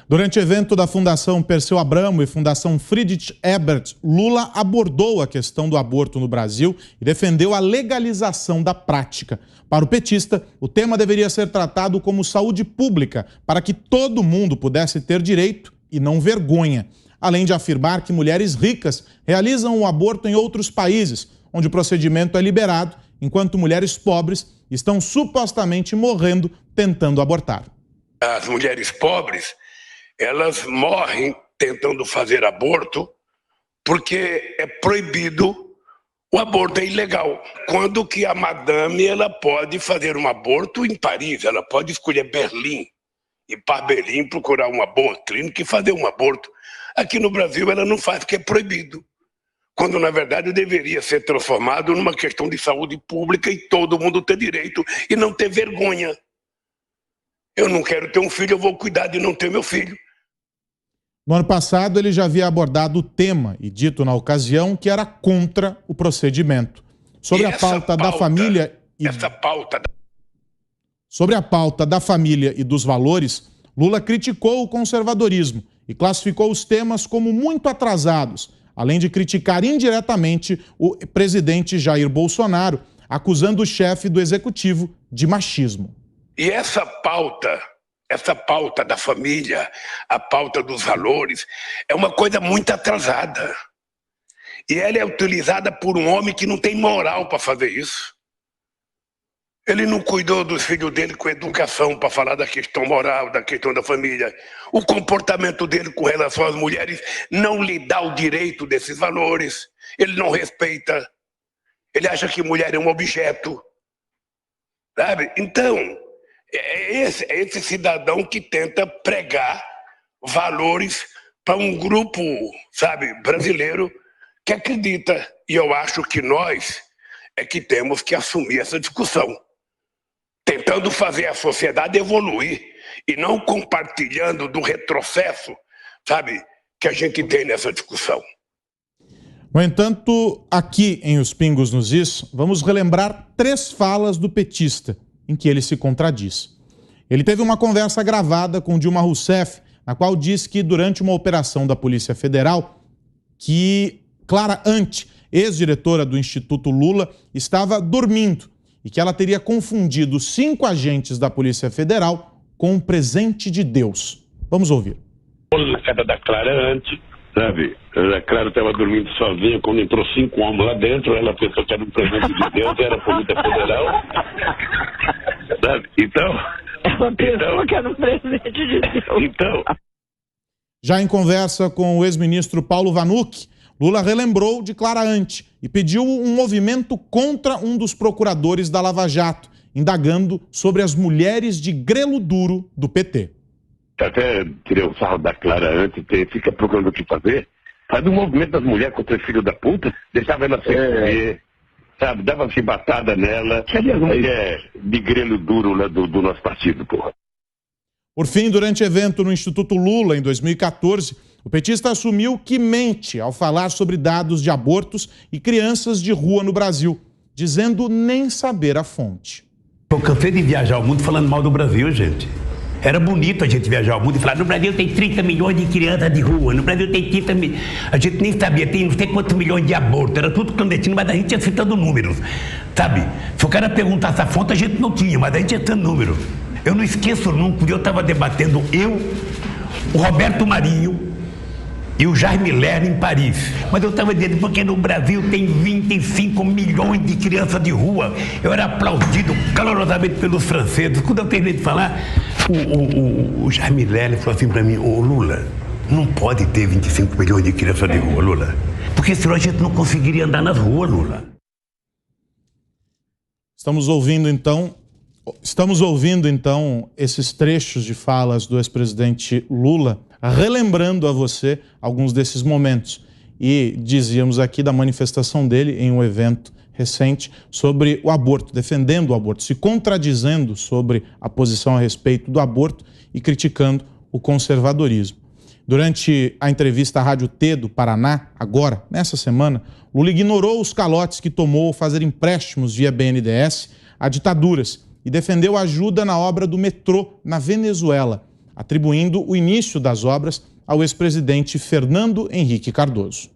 Durante evento da Fundação Perseu Abramo e Fundação Friedrich Ebert, Lula abordou a questão do aborto no Brasil e defendeu a legalização da prática. Para o petista, o tema deveria ser tratado como saúde pública, para que todo mundo pudesse ter direito e não vergonha. Além de afirmar que mulheres ricas realizam o aborto em outros países, onde o procedimento é liberado, enquanto mulheres pobres estão supostamente morrendo tentando abortar. As mulheres pobres, elas morrem tentando fazer aborto porque é proibido, o aborto é ilegal. Quando que a madame ela pode fazer um aborto em Paris, ela pode escolher Berlim, ir para Berlim procurar uma boa clínica e fazer um aborto. Aqui no Brasil ela não faz porque é proibido, quando na verdade deveria ser transformado numa questão de saúde pública e todo mundo ter direito e não ter vergonha. Eu não quero ter um filho, eu vou cuidar de não ter meu filho. No ano passado, ele já havia abordado o tema e dito na ocasião que era contra o procedimento. Sobre a pauta da família e dos valores, Lula criticou o conservadorismo e classificou os temas como muito atrasados, além de criticar indiretamente o presidente Jair Bolsonaro, acusando o chefe do executivo de machismo. E essa pauta da família, a pauta dos valores, é uma coisa muito atrasada. E ela é utilizada por um homem que não tem moral para fazer isso. Ele não cuidou dos filhos dele com educação para falar da questão moral, da questão da família. O comportamento dele com relação às mulheres não lhe dá o direito desses valores. Ele não respeita. Ele acha que mulher é um objeto. Sabe? Então, é esse cidadão que tenta pregar valores para um grupo, sabe, brasileiro que acredita. E eu acho que nós é que temos que assumir essa discussão, tentando fazer a sociedade evoluir e não compartilhando do retrocesso, sabe, que a gente tem nessa discussão. No entanto, aqui em Os Pingos nos Is, vamos relembrar 3 falas do petista em que ele se contradiz. Ele teve uma conversa gravada com Dilma Rousseff, na qual diz que durante uma operação da Polícia Federal, que Clara Ante, ex-diretora do Instituto Lula, estava dormindo e que ela teria confundido 5 agentes da Polícia Federal com um presente de Deus. Vamos ouvir. Na casa da Clara Ante, sabe? A Clara estava dormindo sozinha, quando entrou 5 homens lá dentro, ela pensou que era um presente de Deus, era a Polícia Federal. Sabe? Então... Ela pensou que era um presente de Deus. Então... Já em conversa com o ex-ministro Paulo Vanuc, Lula relembrou de Clara Ante e pediu um movimento contra um dos procuradores da Lava Jato, indagando sobre as mulheres de grelo duro do PT. Até tirei o sarro da Clara Ante, fica procurando o que fazer. Faz um movimento das mulheres contra esse filho da puta, deixava ela sem comer, sabe? Dava chibatada nela. Que aliás, é de grelo duro lá do nosso partido, porra. Por fim, durante evento no Instituto Lula, em 2014, o petista assumiu que mente ao falar sobre dados de abortos e crianças de rua no Brasil, dizendo nem saber a fonte. Eu cansei de viajar o mundo falando mal do Brasil, gente. Era bonito a gente viajar o mundo e falar, no Brasil tem 30 milhões de crianças de rua, no Brasil tem 30 milhões... A gente nem sabia, tem não sei quantos milhões de abortos, era tudo clandestino, mas a gente ia citando números, sabe? Se o cara perguntasse a fonte, a gente não tinha, mas a gente ia citando números. Eu não esqueço nunca, eu estava debatendo, o Roberto Marinho e o Jaime Lerner em Paris. Mas eu estava dizendo, porque no Brasil tem 25 milhões de crianças de rua. Eu era aplaudido calorosamente pelos franceses. Quando eu terminei de falar, o Jaime Lerner falou assim para mim, ô Lula, não pode ter 25 milhões de crianças de rua, Lula. Porque senão a gente não conseguiria andar nas ruas, Lula. Estamos ouvindo então esses trechos de falas do ex-presidente Lula, relembrando a você alguns desses momentos. E dizíamos aqui da manifestação dele em um evento recente sobre o aborto, defendendo o aborto, se contradizendo sobre a posição a respeito do aborto e criticando o conservadorismo. Durante a entrevista à Rádio T do Paraná, agora, nessa semana, Lula ignorou os calotes que tomou ao fazer empréstimos via BNDES a ditaduras e defendeu ajuda na obra do metrô na Venezuela, atribuindo o início das obras ao ex-presidente Fernando Henrique Cardoso.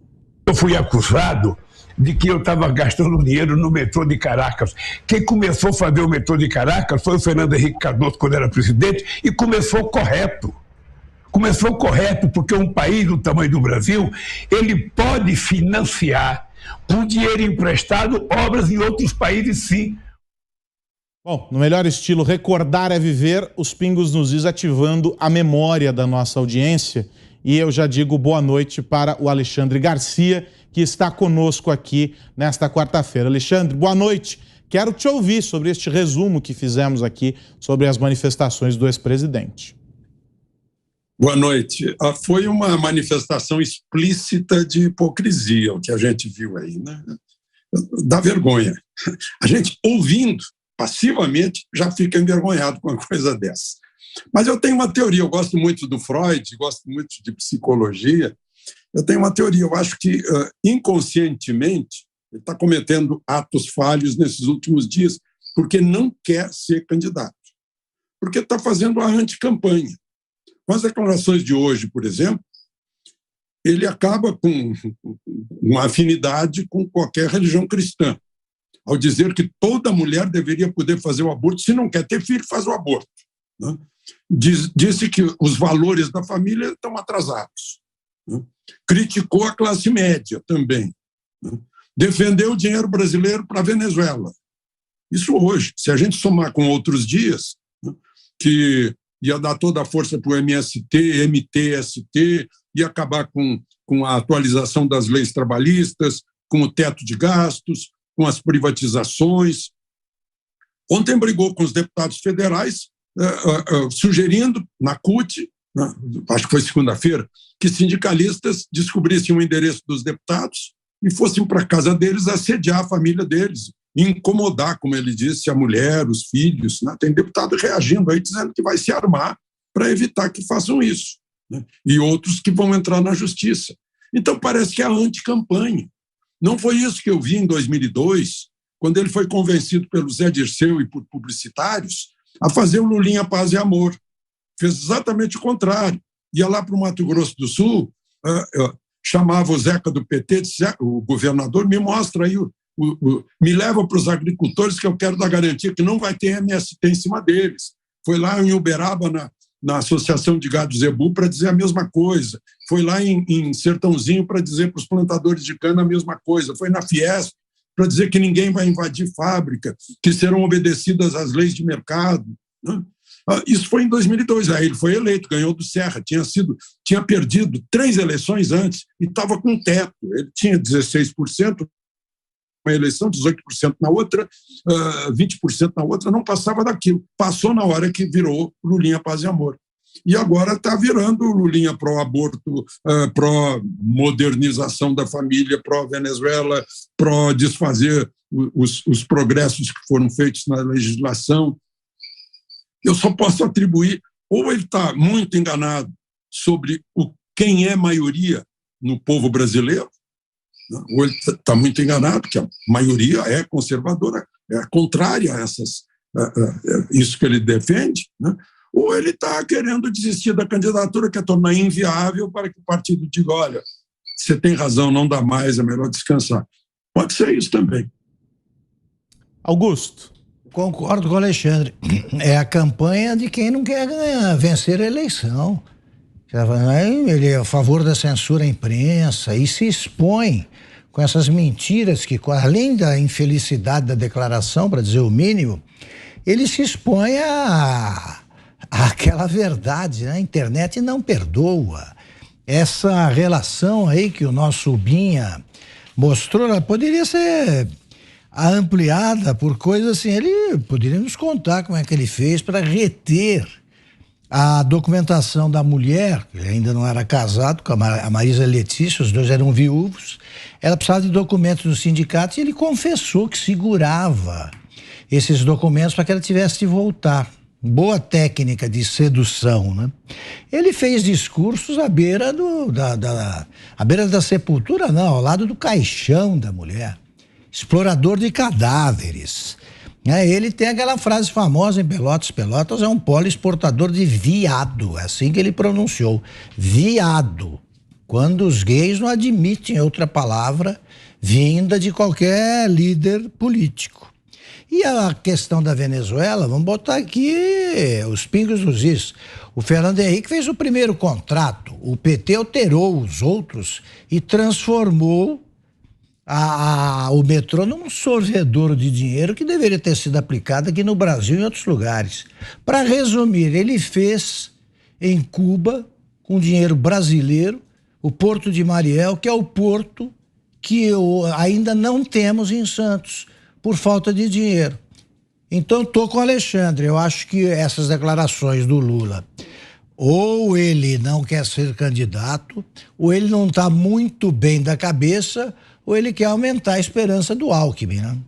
Eu fui acusado de que eu estava gastando dinheiro no metrô de Caracas. Quem começou a fazer o metrô de Caracas foi o Fernando Henrique Cardoso, quando era presidente, e começou correto. Começou correto, porque um país do tamanho do Brasil, ele pode financiar, com dinheiro emprestado, obras em outros países, sim. Bom, no melhor estilo recordar é viver, os Pingos nos Is ativando a memória da nossa audiência. E eu já digo boa noite para o Alexandre Garcia, que está conosco aqui nesta quarta-feira. Alexandre, boa noite. Quero te ouvir sobre este resumo que fizemos aqui sobre as manifestações do ex-presidente. Boa noite. Foi uma manifestação explícita de hipocrisia, o que a gente viu aí, né? Dá vergonha. A gente, ouvindo passivamente, já fica envergonhado com uma coisa dessa. Mas eu tenho uma teoria, eu gosto muito do Freud, gosto muito de psicologia. Eu tenho uma teoria, eu acho que inconscientemente ele está cometendo atos falhos nesses últimos dias porque não quer ser candidato, porque está fazendo a anticampanha. Com as declarações de hoje, por exemplo, ele acaba com uma afinidade com qualquer religião cristã, ao dizer que toda mulher deveria poder fazer o aborto, se não quer ter filho, faz o aborto, né? Disse que os valores da família estão atrasados, né? Criticou a classe média também, né? Defendeu o dinheiro brasileiro para a Venezuela. Isso hoje, se a gente somar com outros dias, né, que ia dar toda a força para o MST, MTST, ia acabar com a atualização das leis trabalhistas, com o teto de gastos, com as privatizações. Ontem brigou com os deputados federais, sugerindo na CUT, acho que foi segunda-feira, que sindicalistas descobrissem o endereço dos deputados e fossem para a casa deles assediar a família deles, incomodar, como ele disse, a mulher, os filhos, né? Tem deputado reagindo aí, dizendo que vai se armar para evitar que façam isso, né? E outros que vão entrar na justiça. Então, parece que é a anticampanha. Não foi isso que eu vi em 2002, quando ele foi convencido pelo Zé Dirceu e por publicitários a fazer o Lulinha Paz e Amor. Fez exatamente o contrário. Ia lá para o Mato Grosso do Sul, chamava o Zeca do PT, disse, o governador, me mostra aí, me leva para os agricultores que eu quero dar garantia que não vai ter MST em cima deles. Foi lá em Uberaba, na Associação de Gado Zebu, para dizer a mesma coisa. Foi lá em Sertãozinho para dizer para os plantadores de cana a mesma coisa. Foi na Fiesp para dizer que ninguém vai invadir fábrica, que serão obedecidas às leis de mercado, né? Isso foi em 2002, aí ele foi eleito, ganhou do Serra, tinha perdido 3 eleições antes e estava com teto, ele tinha 16% uma eleição, 18% na outra, 20% na outra, não passava daquilo, passou na hora que virou Lulinha Paz e Amor. E agora está virando Lulinha pró-aborto, pró-modernização da família, pró-Venezuela, pró-desfazer os progressos que foram feitos na legislação. Eu só posso atribuir, ou ele está muito enganado sobre quem é maioria no povo brasileiro, né? Ou ele está muito enganado, que a maioria é conservadora, é contrária a isso que ele defende, né? Ou ele está querendo desistir da candidatura, quer tornar inviável para que o partido diga, olha, você tem razão, não dá mais, é melhor descansar. Pode ser isso também. Augusto. Concordo com o Alexandre. É a campanha de quem não quer vencer a eleição. Ele é a favor da censura à imprensa e se expõe com essas mentiras que, além da infelicidade da declaração, para dizer o mínimo, ele se expõe àquela verdade, né? A internet não perdoa. Essa relação aí que o nosso Binha mostrou, ela poderia ser ampliada por coisas assim. Ele poderia nos contar como é que ele fez para reter a documentação da mulher, que ainda não era casado, com a Marisa Letícia, os dois eram viúvos. Ela precisava de documentos do sindicato e ele confessou que segurava esses documentos para que ela tivesse de voltar. Boa técnica de sedução, né? Ele fez discursos à beira à beira da sepultura, não, ao lado do caixão da mulher. Explorador de cadáveres. Ele tem aquela frase famosa em Pelotas: Pelotas é um polo exportador de viado, é assim que ele pronunciou, viado, quando os gays não admitem outra palavra vinda de qualquer líder político. E a questão da Venezuela, vamos botar aqui os pingos nos is. O Fernando Henrique fez o primeiro contrato, o PT alterou os outros e transformou o metrô num sorvedouro de dinheiro que deveria ter sido aplicado aqui no Brasil e em outros lugares. Para resumir, ele fez em Cuba, com dinheiro brasileiro, o Porto de Mariel, que é o porto que ainda não temos em Santos, por falta de dinheiro. Então, estou com o Alexandre. Eu acho que essas declarações do Lula, ou ele não quer ser candidato, ou ele não está muito bem da cabeça, ou ele quer aumentar a esperança do Alckmin, né?